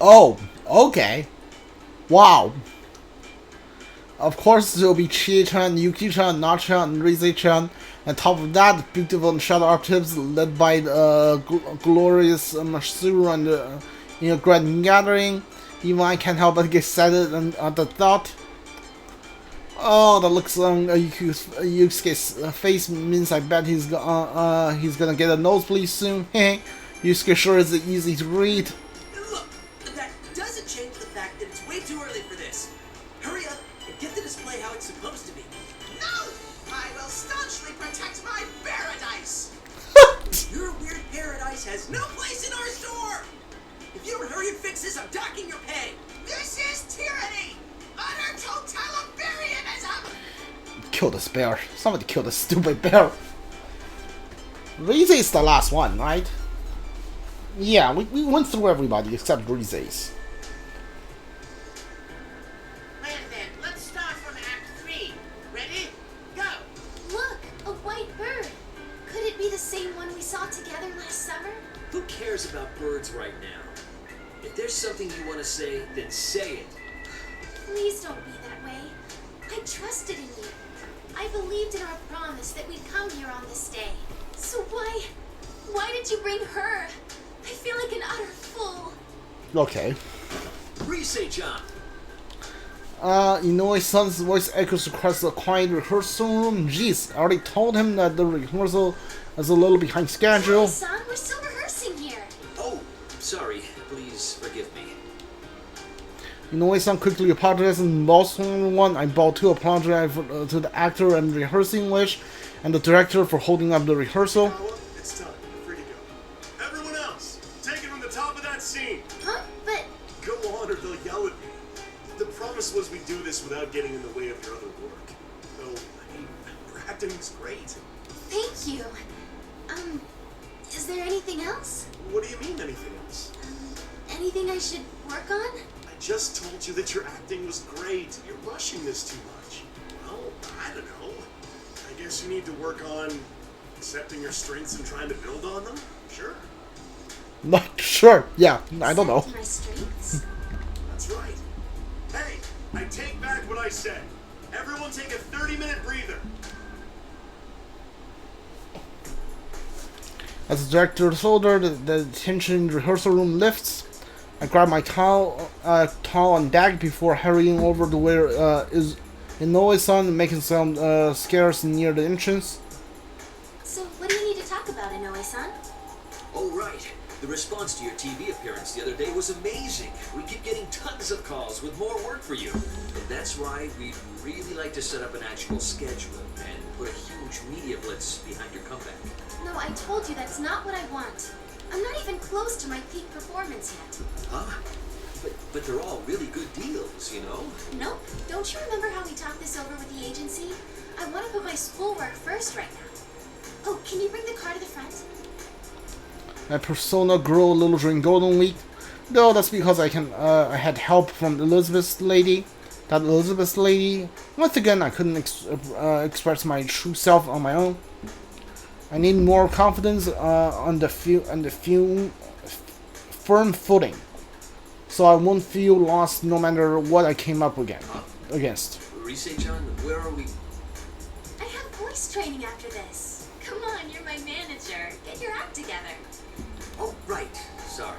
Oh, okay. Wow. Of course, there will be Chie-chan, Yuki-chan, Na-chan, and Rize-chan. On top of that, beautiful Shadow Operatives led by the glorious Masuru and in a grand gathering. Even I can't help but get excited at the thought. Oh, that looks on Yusuke's face means I bet he's gonna get a nosebleed soon. Hey, Yusuke sure is easy to read. Look, that doesn't change the fact that it's way too early for this. Hurry up and get the display how it's supposed to be. No! I will staunchly protect my paradise! Your weird paradise has no place in our store! If you don't hurry and fix this, I'm docking your pay! This is tyranny! Utter totalitarianism! Kill this bear. Somebody kill this stupid bear. Rize is the last one, right? Yeah, we went through everybody except Rize's. Well then, let's start from Act 3. Ready? Go! Look, a white bird. Could it be the same one we saw together last summer? Who cares about birds right now? If there's something you want to say, then say it. Please don't be that way. I trusted in you. I believed in our promise that we'd come here on this day. So why did you bring her? I feel like an utter fool. Okay. Rise-chan! Inoue-san's voice echoes across the quiet rehearsal room. Jeez, I already told him that the rehearsal is a little behind schedule. Son, we're still rehearsing here. Oh, sorry. Please forgive me. Inoue-san quickly apologized and lost one. I bow to apologize to the actor and rehearsing wish, and the director for holding up the rehearsal. It's time. You're free to go. Everyone else, take it from the top of that scene. Huh? But Go on or they'll yell at me. The promise was we'd do this without getting in the way of your other work. So, I mean, your acting was great. thank you. Is there anything else? What do you mean, anything else? Anything I should work on? I just told you that your acting was great. You're rushing this too much. Well, I don't know. I guess you need to work on accepting your strengths and trying to build on them? Sure. Not sure. Yeah, I don't know. Accept my strengths? That's right. Hey, I take back what I said. Everyone take a 30-minute breather. As the director's order, the tension in the rehearsal room lifts. I grab my towel and bag before hurrying over to where is Inoue-san, making some scares near the entrance. So what do you need to talk about, Inoue-san? Oh, right. The response to your TV appearance the other day was amazing. We keep getting tons of calls with more work for you. And that's why we'd really like to set up an actual schedule and put a huge media blitz behind your comeback. No, I told you that's not what I want. I'm not even close to my peak performance yet. Huh? But they're all really good deals, you know? Nope. Don't you remember how we talked this over with the agency? I want to put my schoolwork first right now. Oh, can you bring the car to the front? My persona grew a little during Golden Week, though that's because I had help from Elizabeth's lady. That Elizabeth's lady. Once again, I couldn't express my true self on my own. I need more confidence on the firm footing, so I won't feel lost no matter what I came up against. Rise-chan, where are we? I have voice training after this. Come on, you're my manager. Get your act together. Oh, right. Sorry.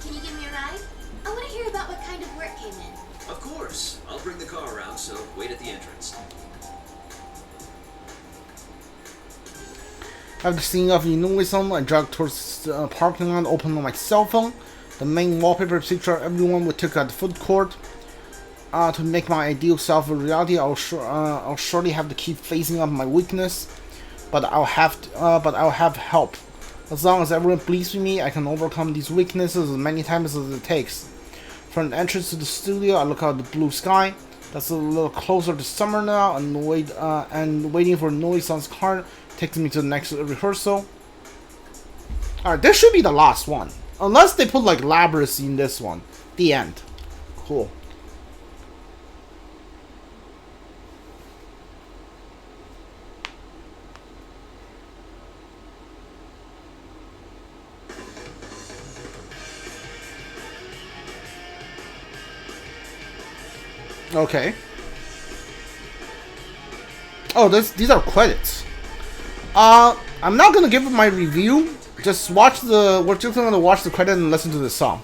Can you give me a ride? I want to hear about what kind of work came in. Of course. I'll bring the car around, so wait at the entrance. After seeing off Inoue-san, I jogged towards the parking lot, opened my cell phone. The main wallpaper picture of everyone we took at the food court. To make my ideal self a reality, I'll surely have to keep facing up my weakness, but I'll have help. As long as everyone believes in me, I can overcome these weaknesses as many times as it takes. From the entrance to the studio, I look out the blue sky. That's a little closer to summer now, and waiting for Inoue-san's car takes me to the next rehearsal. Alright, this should be the last one. Unless they put like Labyrinth in this one. The end. Cool. Okay. Oh, these are credits. I'm not gonna give my review. Just watch the. We're just gonna watch the credit and listen to the song.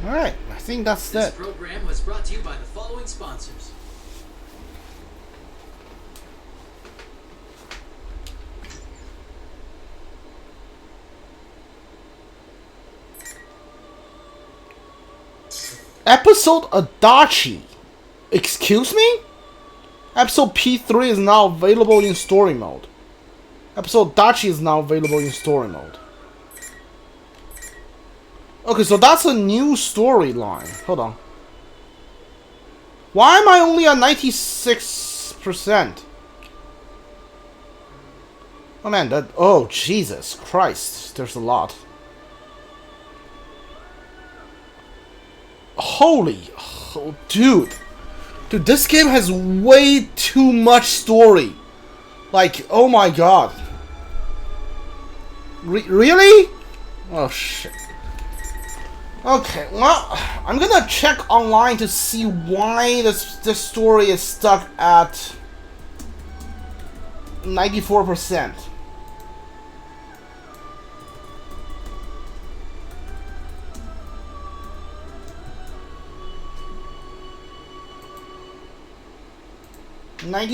Alright, I think that's This it. program was brought to you by the following sponsors. Episode Adachi. Excuse me? Episode P3 is now available in story mode. Episode Adachi is now available in story mode. Okay, so that's a new storyline. Hold on. Why am I only at 96%? Oh man, that... Oh, Jesus Christ. There's a lot. Holy... Oh, dude. Dude, this game has way too much story. Like, oh my god. Really? Oh shit. Okay, well, I'm gonna check online to see why this story is stuck at 94%.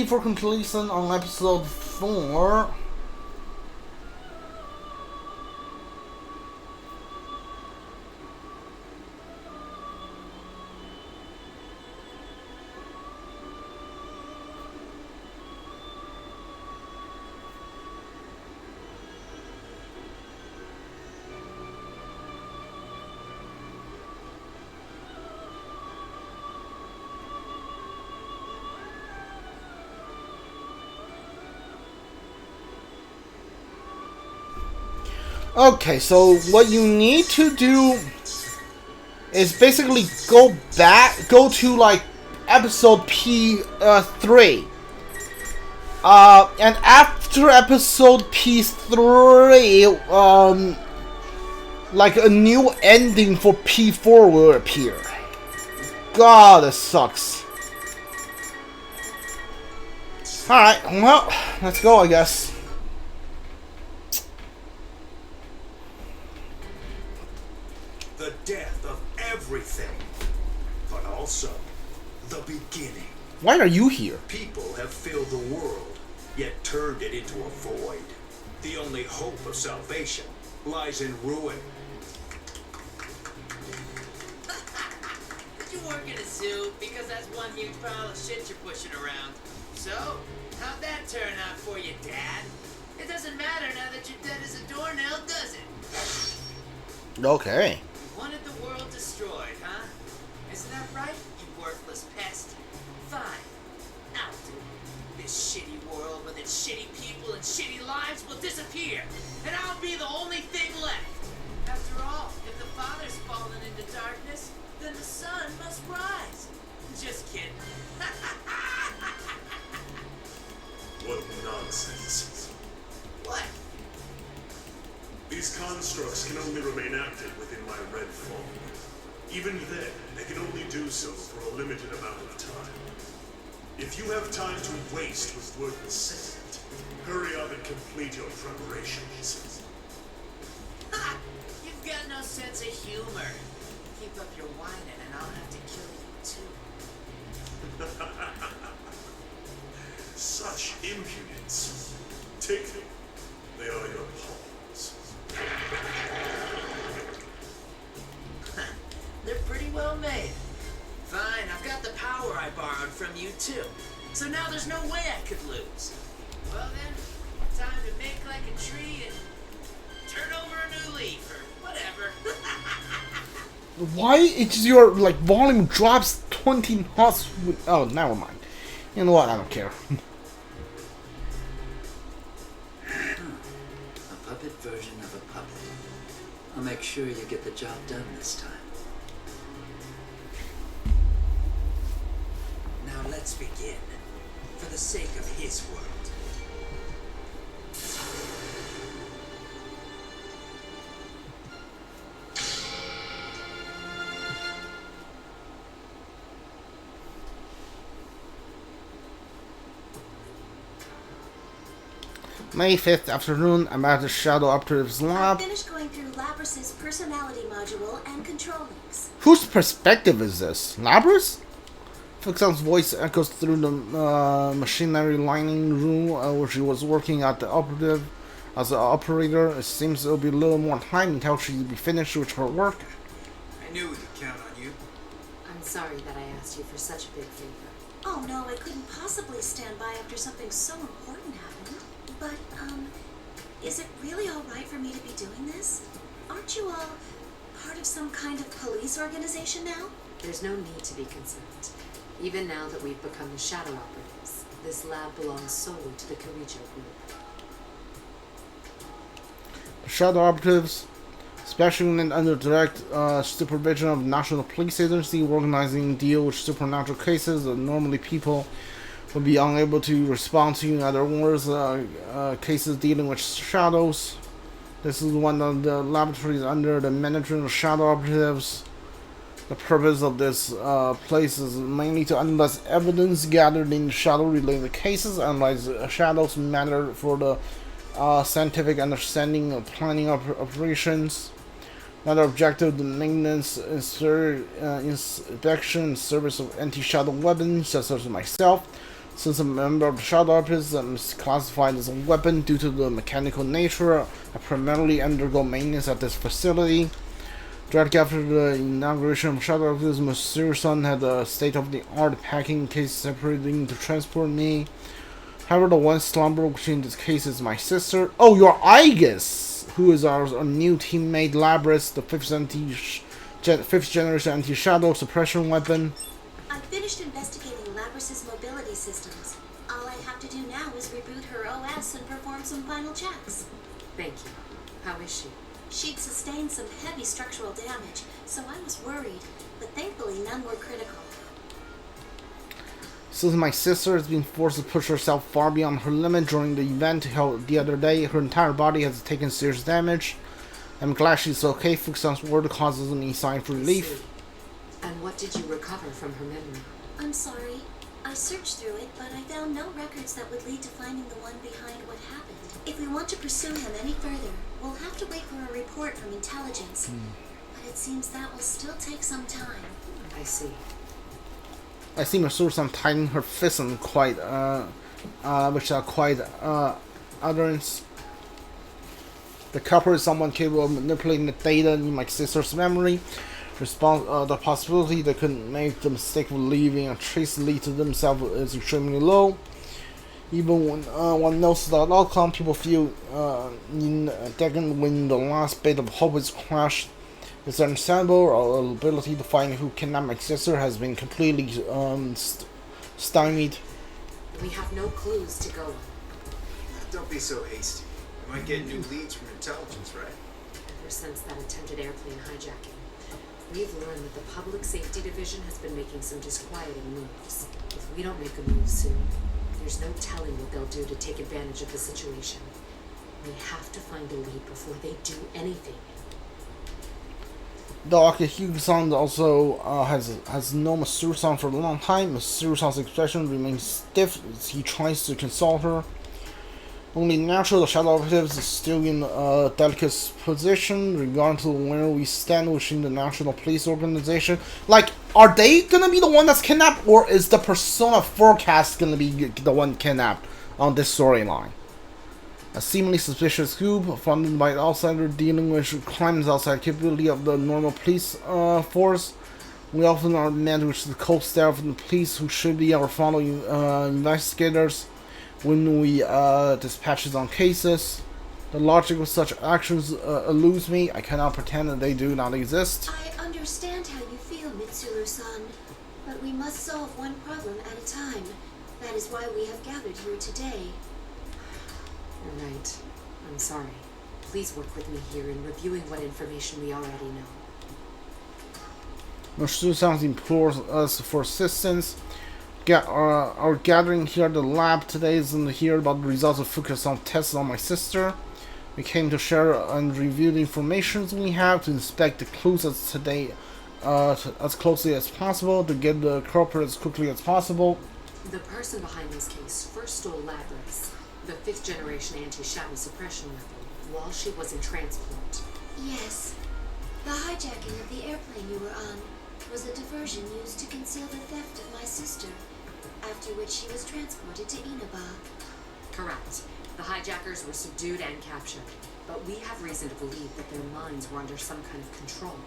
For completion on episode 4. Okay, so what you need to do is basically go to like episode P3. And after episode P3, like a new ending for P4 will appear. God, that sucks. Alright, well, let's go, I guess. The death of everything, but also the beginning. Why are you here? People have filled the world, yet turned it into a void. The only hope of salvation lies in ruin. You work in a zoo because that's one huge pile of shit you're pushing around. So, how'd that turn out for you, Dad? It doesn't matter now that you're dead as a doornail, does it? Okay. You wanted the world destroyed, huh? Isn't that right, you worthless pest? Fine. I'll do it. This shitty world with its shitty people and shitty lives will disappear, and I'll be the only thing left. After all, if the Father's fallen into darkness, then the sun must rise. Just kidding. What nonsense. What? These constructs can only remain active within my red phone. Even then, they can only do so for a limited amount of time. If you have time to waste with wordless sentiment, hurry up and complete your preparations. Ha! You've got no sense of humor. Keep up your whining and I'll have to kill you too. Such impudence. Take them. They are your pawns. They're pretty well made. Fine, I've got the power I borrowed from you too. So now there's no way I could lose. Well then, time to make like a tree and turn over a new leaf or whatever. Why is your like volume drops 20 knots? Oh, never mind. You know what? I don't care. A puppet version of a puppet. I'll make sure you get the job done this time. Now let's begin. For the sake of his world. May 5th afternoon, I'm at the Shadow Operatives I lab. finished going through Labras's personality module and control links. Whose perspective is this? Labras? Foxon's voice echoes through the machinery lining room where she was working at the operative as an operator. It seems it'll be a little more time until she'll be finished with her work. I knew we could count on you. I'm sorry that I asked you for such a big favor. Oh no, I couldn't possibly stand by after something so important happened. But, is it really alright for me to be doing this? Aren't you all part of some kind of police organization now? There's no need to be concerned. Even now that we've become the Shadow Operatives, this lab belongs solely to the Kirijo group. The Shadow Operatives, especially under direct supervision of the National Police Agency, organizing deal with supernatural cases that normally people would be unable to respond to. In other words, cases dealing with shadows. This is one of the laboratories under the management of Shadow Operatives. The purpose of this place is mainly to analyze evidence gathered in shadow-related cases, analyze shadows matter for the scientific understanding of planning operations. Another objective, the maintenance, inspection, and service of anti-shadow weapons, such as myself. Since I'm a member of the Shadow Operatives, I'm classified as a weapon due to the mechanical nature. I primarily undergo maintenance at this facility. Directly after the inauguration of Shadow Operatives, Mitsuru-san had a state-of-the-art packing case separating to transport me. However, the one slumber between this case is my sister. Oh, you're Aegis, who is our new teammate Labris, the fifth generation anti-shadow suppression weapon. I finished investigating Labris's mobility systems. All I have to do now is reboot her OS and perform some final checks. Thank you. How is she? She'd sustained some heavy structural damage, so I was worried, but thankfully none were critical. Since my sister has been forced to push herself far beyond her limit during the event held the other day, her entire body has taken serious damage. I'm glad she's okay. Fukusan's word causes me sigh of relief. And what did you recover from her memory? I'm sorry. I searched through it, but I found no records that would lead to finding the one behind what happened. If we want to pursue him any further, we'll have to wait for a report from intelligence. But it seems that will still take some time. I see. I see Mitsuru-san tightening her fists in quite utterance. The culprit is someone capable of manipulating the data in my sister's memory. The possibility they could make the mistake of leaving a trace lead to themselves is extremely low. Even when one knows the outcome, people feel when the last bit of hope is crushed. It's understandable. Our ability to find who kidnapped my sister has been completely stymied. We have no clues to go on. Don't be so hasty. You might get new leads from intelligence, right? Ever since that attempted airplane hijacking, we've learned that the Public Safety Division has been making some disquieting moves. If we don't make a move soon, there's no telling what they'll do to take advantage of the situation. We have to find a lead before they do anything. Though Akihiko-san also has known Mitsuru-san for a long time, Mitsuru-san's expression remains stiff as he tries to console her. Only natural, the Shadow Operatives is still in a delicate position regarding to where we stand within the National Police Organization. Like, are they gonna be the one that's kidnapped, or is the Persona Forecast gonna be the one kidnapped on this storyline? A seemingly suspicious group funded by an outsider dealing with crimes outside capability of the normal police force. We often are met with the cold stare of the police, who should be our fellow investigators when we dispatches on cases. The logic of such actions eludes me. I cannot pretend that they do not exist. I understand how you feel, Mitsuru-san, but we must solve one problem at a time. That is why we have gathered here today. You're right. I'm sorry. Please work with me here in reviewing what information we already know. Mitsuru-san implores us for assistance. Our gathering here at the lab today is to hear about the results of Fukusan's tests on my sister. We came to share and review the information we have, to inspect the clues as closely as possible, to get the culprit as quickly as possible. The person behind this case first stole Labris, the 5th generation anti-shadow suppression weapon, while she was in transport. Yes. The hijacking of the airplane you were on was a diversion used to conceal the theft of my sister, after which she was transported to Inaba. Correct. The hijackers were subdued and captured, but we have reason to believe that their minds were under some kind of control.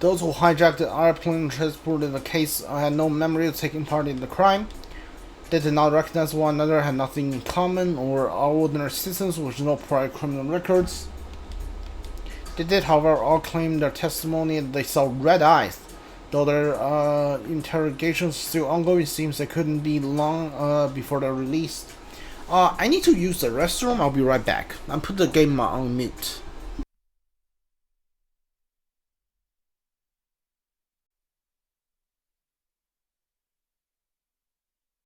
Those who hijacked the airplane and transported the case had no memory of taking part in the crime. They did not recognize one another, had nothing in common, or are ordinary citizens with no prior criminal records. They did, however, all claim their testimony that they saw red eyes Though their interrogations still ongoing, seems they couldn't be long before they're released. I need to use the restroom. I'll be right back. I'll put the game on mute.